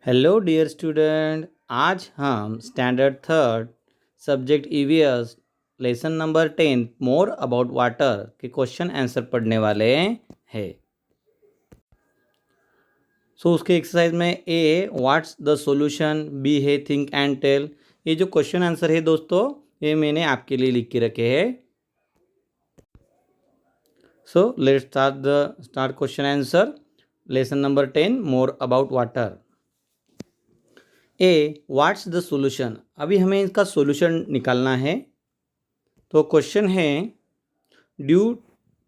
Hello dear student. आज हम standard third subject EVS lesson number 10 more about water के question answer पढ़ने वाले हैं। उसके एक्सरसाइज में A what's the solution, B है थिंक एंड टेल। ये जो क्वेश्चन आंसर है दोस्तों, ये मैंने आपके लिए लिख के रखे हैं। Let's start question answer lesson number 10 more about water. What's the solution, अभी हमें इसका सॉल्यूशन निकालना है। तो क्वेश्चन है ड्यू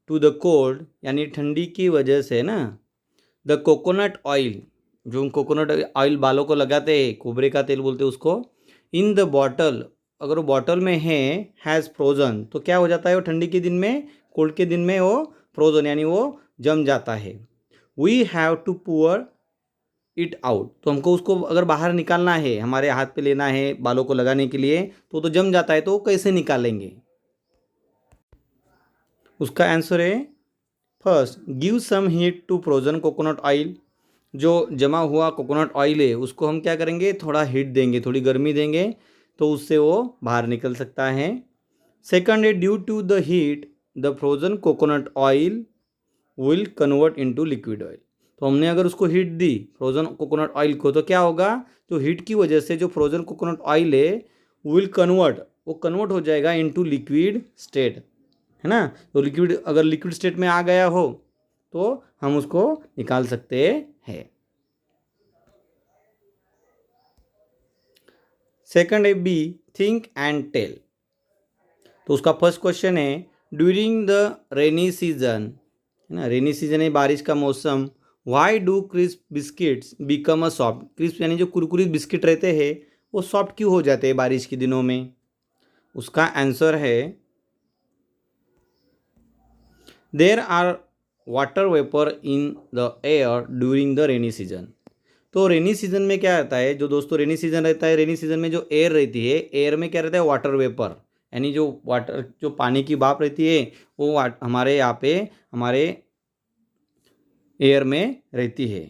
टू द कोल्ड, यानी ठंडी की वजह से ना, द कोकोनट ऑयल, जो हम कोकोनट ऑयल बालों को लगाते हैं, कोबरे का तेल बोलते हैं उसको, इन द बॉटल, अगर वो बॉटल में है, हैज़ फ्रोजन, तो क्या हो जाता है वो ठंडी के दिन में, कोल्ड के दिन में वो फ्रोजन यानी वो जम जाता है। We have to pour it out, तो हमको उसको अगर बाहर निकालना है, हमारे हाथ पे लेना है बालों को लगाने के लिए, तो जम जाता है, तो वो कैसे निकालेंगे। उसका आंसर है first, give some heat to frozen coconut oil. जो जमा हुआ कोकोनट ऑयल है उसको हम क्या करेंगे, थोड़ा हीट देंगे, थोड़ी गर्मी देंगे, तो उससे वो बाहर निकल सकता है। सेकंड है due to the heat the frozen coconut oil will convert into liquid oil. तो हमने अगर उसको हीट दी फ्रोजन कोकोनट ऑयल को, तो क्या होगा, जो हीट की वजह से जो फ्रोजन कोकोनट ऑयल है विल कन्वर्ट, वो कन्वर्ट हो जाएगा इनटू लिक्विड स्टेट, है ना। तो लिक्विड, अगर लिक्विड स्टेट में आ गया हो तो हम उसको निकाल सकते हैं। सेकंड है बी, थिंक एंड टेल। तो उसका फर्स्ट क्वेश्चन है ड्यूरिंग द रेनी सीजन, है ना, रेनी सीजन है बारिश का मौसम, why do crisp biscuits become a soft. Crisp यानी जो कुरकुरी बिस्किट रहते हैं वो सॉफ्ट क्यों हो जाते हैं बारिश के दिनों में। उसका आंसर है there are water vapour in the air during the rainy season. तो रेनी सीजन में क्या रहता है, जो दोस्तों रेनी सीजन रहता है, रेनी सीजन में जो एयर रहती है, एयर में क्या रहता है, वाटर वेपर, यानी जो वाटर, जो पानी की भाप रहती है, वो हमारे यहाँ पे हमारे एयर में रहती है।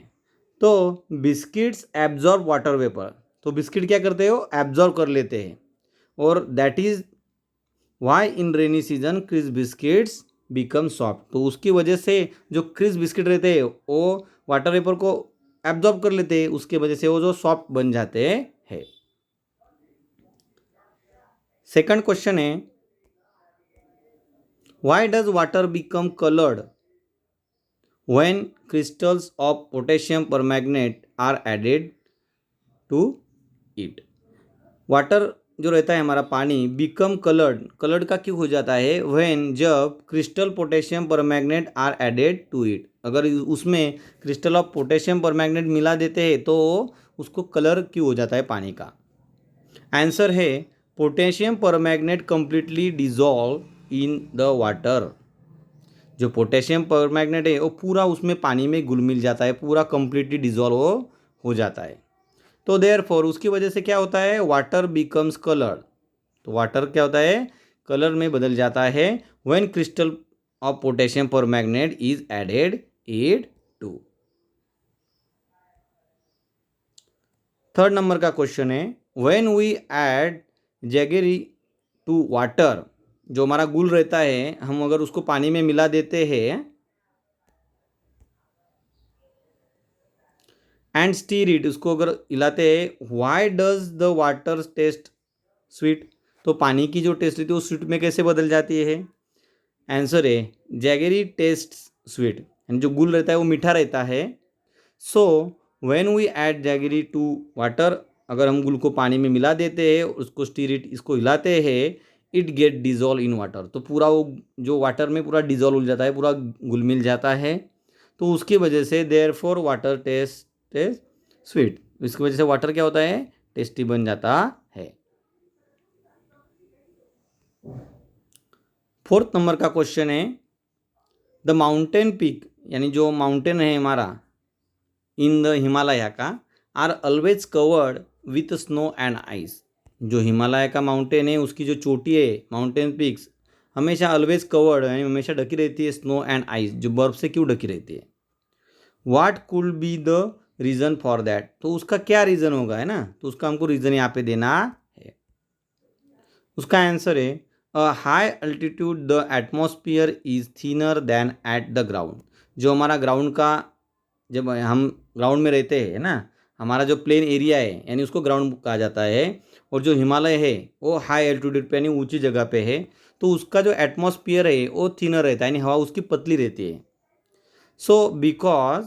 तो बिस्किट्स एब्जॉर्ब वाटर वेपर, तो बिस्किट क्या करते हो, एब्जॉर्ब कर लेते हैं, और that is why in rainy season crisp biscuits become soft. तो उसकी वजह से जो क्रिस्प बिस्किट रहते हैं वो वाटर वेपर को एब्जॉर्ब कर लेते हैं, उसके वजह से वो जो सॉफ्ट बन जाते हैं। सेकंड क्वेश्चन है why does water become coloured when crystals of potassium permanganate are added to it. Water जो रहता है हमारा पानी, बिकम कलर्ड, कलर्ड का क्यों हो जाता है, व्हेन, जब crystal potassium permanganate are added to it, अगर उसमें क्रिस्टल ऑफ पोटेशियम परमैंगनेट मिला देते हैं तो उसको कलर क्यों हो जाता है पानी का। आंसर है potassium permanganate completely dissolve in the water. जो पोटेशियम परमैंगनेट है वो पूरा उसमें पानी में घुल मिल जाता है, पूरा कंप्लीटली डिजॉल्व हो जाता है। तो देयरफॉर उसकी वजह से क्या होता है, वाटर बिकम्स कलर। तो वाटर क्या होता है, कलर में बदल जाता है when crystal of potassium permanganate is added it to. Third number का क्वेश्चन है when we add jaggery to water, जो हमारा गुल रहता है, हम अगर उसको पानी में मिला देते हैं एंड स्टीर इट, उसको अगर हिलाते हैं, why does the water test sweet. तो पानी की जो टेस्ट रहती है वो स्वीट में कैसे बदल जाती है। आंसर है जैगरी टेस्ट स्वीट, यानी जो गुल रहता है वो मीठा रहता है। So when we add jaggery to water, अगर हम गुल को पानी में मिला देते हैं, उसको स्टीर इट, इसको हिलाते हैं, it get dissolve in water, तो पूरा वो जो वाटर में पूरा डिजॉल्व हो जाता है, पूरा घुल मिल जाता है। तो उसकी वजह से देयरफॉर वाटर टेस्ट स्वीट, इसकी वजह से वाटर क्या होता है, टेस्टी बन जाता है। फोर्थ नंबर का क्वेश्चन है द माउंटेन पीक, यानी जो माउंटेन है हमारा इन द हिमालय का, are always covered with snow and ice. जो हिमालय का माउंटेन है उसकी जो चोटी है, माउंटेन पीक्स, हमेशा ऑलवेज कवर्ड, यानी हमेशा ढकी रहती है स्नो एंड आइस, जो बर्फ से क्यों ढकी रहती है। What could be the reason for that, तो उसका क्या रीज़न होगा, है ना, तो उसका हमको रीज़न यहाँ पे देना है। उसका आंसर है high altitude the atmosphere is thinner than at the ground. जो हमारा ग्राउंड का, जब हम ग्राउंड में रहते हैं ना, हमारा जो प्लेन एरिया है यानी उसको ग्राउंड कहा जाता है, और जो हिमालय है वो हाई एल्टीट्यूड पे यानी ऊंची जगह पे है, तो उसका जो एटमॉस्फियर है वो थिनर रहता है यानी हवा उसकी पतली रहती है। So because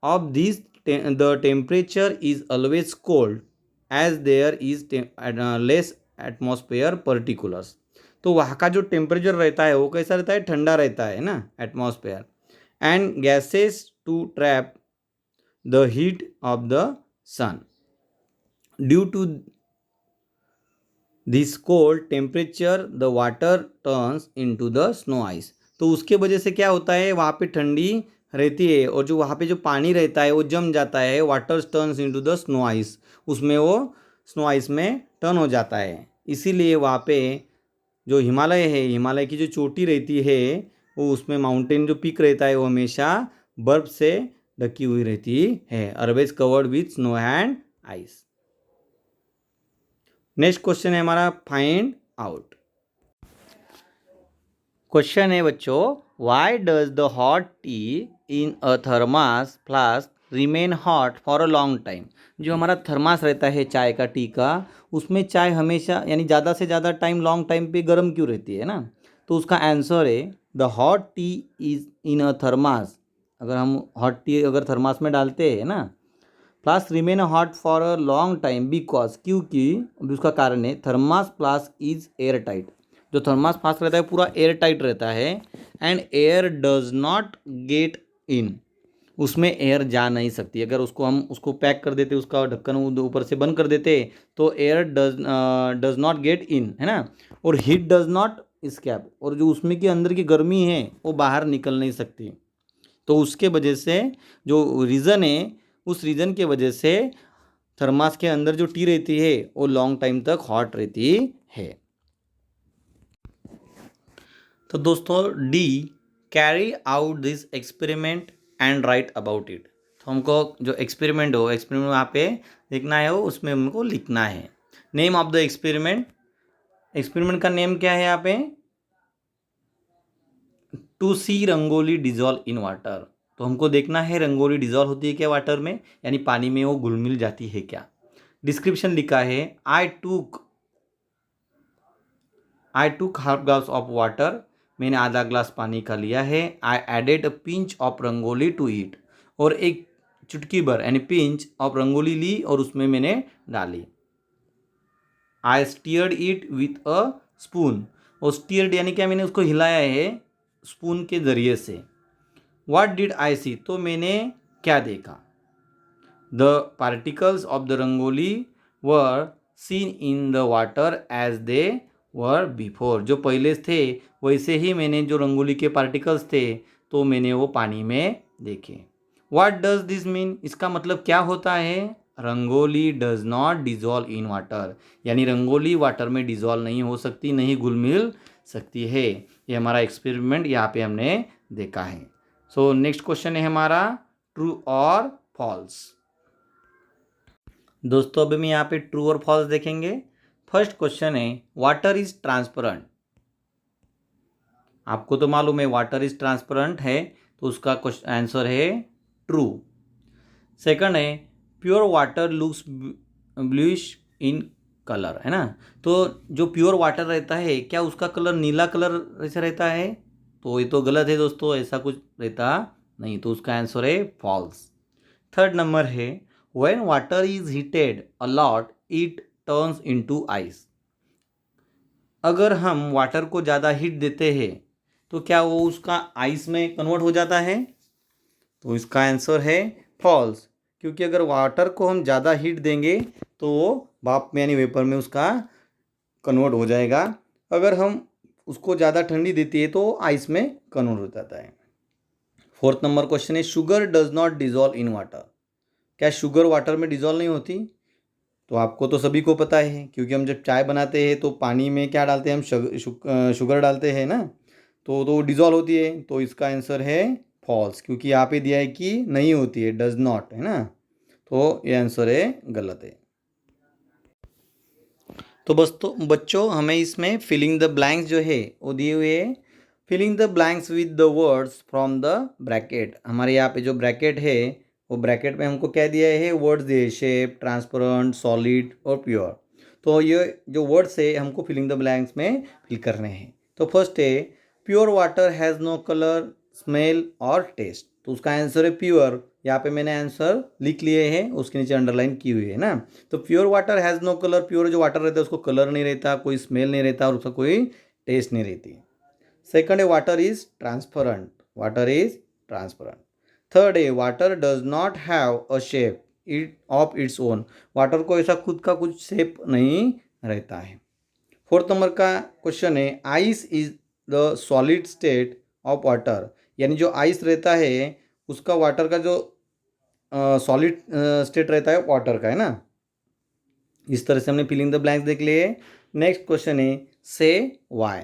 of this the temperature is always cold as there is less atmosphere particulars. तो वहाँ का जो टेम्परेचर रहता है वो कैसा रहता है, ठंडा रहता है ना atmosphere, and gases to trap the heat of the sun. Due to this cold temperature the water turns into the snow ice. तो उसके वजह से क्या होता है, वहाँ पे ठंडी रहती है और जो वहाँ पे जो पानी रहता है वो जम जाता है, water turns into the snow ice, उसमें वो स्नो आइस में टर्न हो जाता है। इसीलिए वहाँ पे जो हिमालय है, हिमालय की जो चोटी रहती है वो, उसमें माउंटेन जो पीक रहता है वो हमेशा बर्फ से ढकी हुई रहती है, always covered with snow and ice. Next question है हमारा फाइंड आउट। क्वेश्चन है बच्चों, why does the hot T in a thermos flask remain hot for a long time. जो हमारा थर्मास रहता है चाय का, टी का, उसमें चाय हमेशा यानी ज़्यादा से ज़्यादा टाइम, लॉन्ग टाइम पे गर्म क्यों रहती है ना, तो उसका आंसर है the hot T is in a thermos. अगर हम हॉट टी अगर थर्मास में डालते हैं ना, flask remain hot for a long time because, क्योंकि उसका कारण है thermos flask is air tight. जो थर्मास फ्लास्क रहता है पूरा एयर टाइट रहता है, and air does not get in, उसमें एयर जा नहीं सकती। अगर हम उसको पैक कर देते, उसका ढक्कन ऊपर से बंद कर देते, तो air does not get in, है ना, और हीट डज नॉट स्कैप, और जो उसमें की अंदर की गर्मी है वो बाहर निकल नहीं सकती। तो उसके वजह से जो रीज़न है, उस रीज़न के वजह से थर्मास के अंदर जो टी रहती है वो लॉन्ग टाइम तक हॉट रहती है। तो दोस्तों D, carry out this experiment and right about it. तो हमको जो एक्सपेरिमेंट वहाँ पे लिखना है, उसमें हमको लिखना है। Name of the experiment, experiment का नेम क्या है यहाँ पे, to see rangoli dissolve in water. तो हमको देखना है रंगोली डिजॉल्व होती है क्या वाटर में, यानी पानी में वो घुल मिल जाती है क्या। डिस्क्रिप्शन लिखा है, आई टूक हाफ ग्लास ऑफ वाटर, मैंने आधा ग्लास पानी का लिया है। I added a pinch of rangoli to it, और एक चुटकी भर यानी पिंच ऑफ रंगोली ली और उसमें मैंने डाली। I steered it with a spoon, और स्टीयर्ड यानी क्या, मैंने उसको हिलाया है स्पून के ज़रिए से। व्हाट डिड आई सी, तो मैंने क्या देखा। The particles of the rangoli were seen in the water as they were before. जो पहले थे वैसे ही मैंने जो रंगोली के पार्टिकल्स थे तो मैंने वो पानी में देखे। व्हाट डज दिस मीन, इसका मतलब क्या होता है, rangoli does not dissolve in water, यानी रंगोली वाटर में डिजॉल्व नहीं हो सकती, नहीं घुल मिल सकती है। ये हमारा एक्सपेरिमेंट यहाँ पे हमने देखा है। सो नेक्स्ट क्वेश्चन है हमारा ट्रू और फॉल्स। दोस्तों अभी हम यहाँ पे ट्रू और फॉल्स देखेंगे। फर्स्ट क्वेश्चन है, वाटर इज ट्रांसपेरेंट। आपको तो मालूम है वाटर इज ट्रांसपेरेंट है, तो उसका आंसर है ट्रू। सेकंड है, pure water looks bluish in colour, है ना, तो जो प्योर वाटर रहता है क्या उसका कलर नीला कलर ऐसा रहता है, तो ये तो गलत है दोस्तों, ऐसा कुछ रहता नहीं, तो उसका आंसर है फॉल्स। थर्ड नंबर है, when water is heated a lot it turns into ice. अगर हम वाटर को ज़्यादा हीट देते हैं तो क्या वो उसका आइस में कन्वर्ट हो जाता है, तो इसका आंसर है फॉल्स, क्योंकि अगर वाटर को हम ज़्यादा हीट देंगे तो वो भाप में यानी वेपर में उसका कन्वर्ट हो जाएगा। अगर हम उसको ज़्यादा ठंडी देती है तो आइस में कन्वर्ट हो जाता है। फोर्थ नंबर क्वेश्चन है, sugar does not dissolve in water. क्या शुगर वाटर में डिजॉल्व नहीं होती, तो आपको तो सभी को पता है, क्योंकि हम जब चाय बनाते हैं तो पानी में क्या डालते हैं, हम शुगर डालते हैं ना, तो डिजॉल्व होती है, तो इसका आंसर है फॉल्स, क्योंकि यहाँ पे दिया है कि नहीं होती है, डज नॉट, है ना। तो ये आंसर है गलत है। तो बच्चों हमें इसमें फिलिंग द ब्लैंक्स जो है वो दिए हुए है। Filling the blanks with the words from the bracket. हमारे यहाँ पे जो ब्रैकेट है वो ब्रैकेट में हमको क्या दिया है, वर्ड्स दिए, शेप, ट्रांसपेरेंट, सॉलिड और प्योर। तो ये जो वर्ड्स है हमको फिलिंग द ब्लैंक्स में फिल करने हैं। तो फर्स्ट है pure water has no colour, smell और टेस्ट। तो उसका आंसर है प्योर। यहाँ पे मैंने आंसर लिख लिए हैं, उसके नीचे अंडरलाइन की हुई है ना। तो pure water has no colour, pure जो वाटर रहता है उसको कलर नहीं रहता, कोई स्मेल नहीं रहता और उसका कोई टेस्ट नहीं रहती। सेकंड है water is transparent, water is transparent. Third है water does not have a shape it of its own, water को ऐसा खुद का कुछ शेप नहीं रहता है। फोर्थ नंबर का क्वेश्चन है ice is the solid state of water, यानी जो आइस रहता है उसका वाटर का जो सॉलिड स्टेट रहता है वाटर का, है ना। इस तरह से हमने फिलिंग द ब्लैंक्स देख लिए। नेक्स्ट क्वेश्चन है से वाई।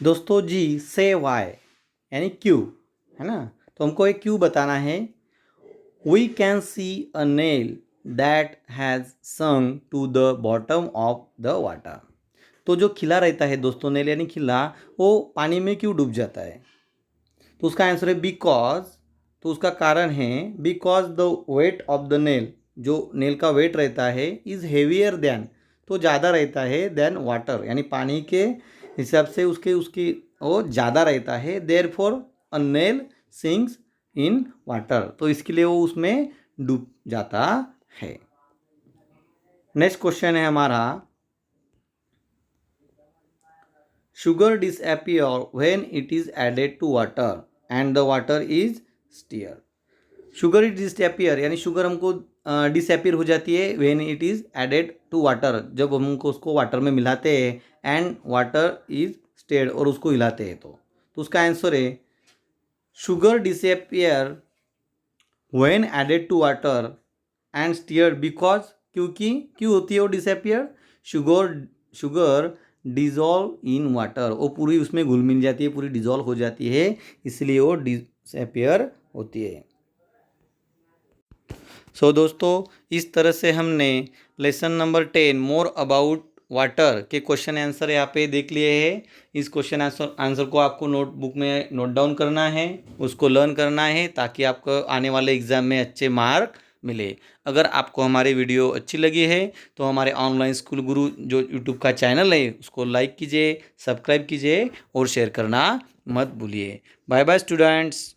दोस्तों जी से वाई यानी क्यों, है ना। तो हमको एक क्यों बताना है। We can see a nail that has sunk to the bottom of the water. तो जो खिला रहता है दोस्तों, नेल यानी खिला, वो पानी में क्यों डूब जाता है। तो उसका आंसर है बिकॉज। तो उसका कारण है because the weight of the nail, जो नेल का वेट रहता है इज़ हेवियर देन, तो ज़्यादा रहता है देन वाटर, यानी पानी के हिसाब से उसके उसकी वो ज़्यादा रहता है। Therefore a nail sinks in water, तो इसके लिए वो उसमें डूब जाता है। नेक्स्ट क्वेश्चन है हमारा sugar disappear when it is added to water and the water is stir. Sugar is disappear यानी शुगर हमको डिसअपियर हो जाती है when it is added to water, जब हमको उसको वाटर में मिलाते हैं, एंड वाटर इज स्टेयर्ड और उसको हिलाते हैं। तो उसका आंसर है sugar disappear when added to water and stirred because, क्योंकि क्यों होती है वो disappear, sugar dissolve in water, वो पूरी उसमें घुल मिल जाती है, पूरी डिजॉल्व हो जाती है, इसलिए वो डिसअपियर होती है। सो दोस्तों इस तरह से हमने lesson number 10 more about water के क्वेश्चन आंसर यहाँ पे देख लिए हैं। इस क्वेश्चन आंसर को आपको नोटबुक में नोट डाउन करना है, उसको लर्न करना है, ताकि आपको आने वाले एग्ज़ाम में अच्छे मार्क मिले। अगर आपको हमारी वीडियो अच्छी लगी है तो हमारे ऑनलाइन स्कूल गुरु जो यूट्यूब का चैनल है उसको लाइक कीजिए, सब्सक्राइब कीजिए और शेयर करना मत भूलिए। Bye bye students.